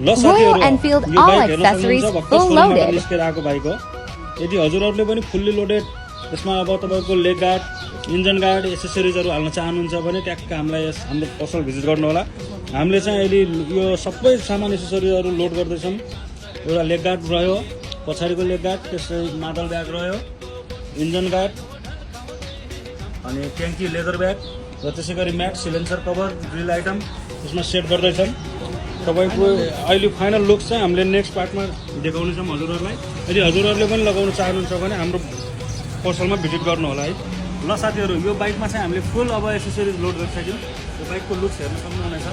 Royal Enfield all accessories full loaded. निस्केर आएको bike हो। यदि हजुरहरूले पनि फुल्ली लोडेड यसमा अब तपाईको लेग गार्ड, इन्जन गार्ड, एसेसरिजहरु हाल्न चाहनुहुन्छ भने ट्याक्क हामीलाई हाम्रो पसल भिजिट गर्नु होला। हामीले चाहिँ अहिले यो सबै सामान एसेसरिजहरु लोड गर्दै छौं। एउटा लेग गार्ड रह्यो, पछाडीको लेग गार्ड, त्यसै मादल ब्याग रह्यो, इन्जन गार्ड अनि ट्याङ्की लेदर ब्याग र त्यसैगरी mat, silencer cover, drill item यसमा सेट गर्दै छौं। तपाईको अहिले फाइनल लुक चाहिँ हामीले नेक्स्ट पार्टमा देखाउने छौं हजुरहरुलाई। यदि हजुरहरुले पनि लगाउन चाहनुहुन्छ भने हाम्रो पसलमा भिजिट गर्नु होला है। ल साथीहरु, यो बाइकमा चाहिँ हामीले फुल अब एसेसरिज लोड गरिसक्यौं। यो बाइकको लुक्स हेर्न सक्नुहुनेछ।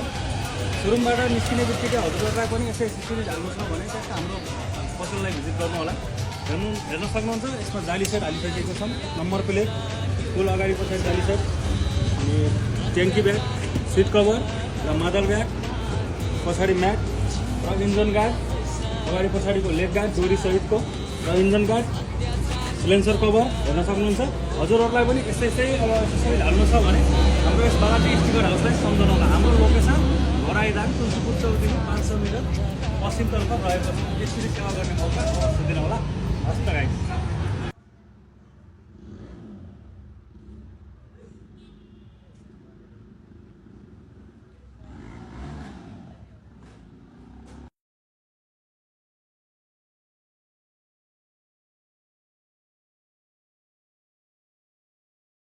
सुरुमबाट निस्किने बित्तिकै हजुरहरुलाई पनि यसै एसेसरिज हाल्नु छ भने चाहिँ हाम्रो पसललाई भिजिट गर्नु होला। हेर्न सक्नुहुन्छ यसमा जाली सेट हालिसकेको छ, नम्बर प्लेट, फुल अगाडि पछाडि जाली सेट अनि ट्याङ्की ब्याग, सिट कभर र मादल ब्याग, पछाडि म्याट र इन्जन गार्ड, अगाडि पछाडिको लेग गार्ड डोरी सहितको र इन्जन गार्ड, सिलेन्सर कभर हेर्न सक्नुहुन्छ। हजुरहरूलाई पनि यस्तै अब एसेसरिज हाल्नु छ भने हाम्रो यस बालाटी स्टिकर हाउसलाई सम्झनु होला। हाम्रो लोकेसन घराइदाङ तुलसीपुर चौकदेखि 500 मिटर पश्चिमतर्फ रहेको छ। यसरी सेवा गर्ने मौका अवश्य दिनु होला।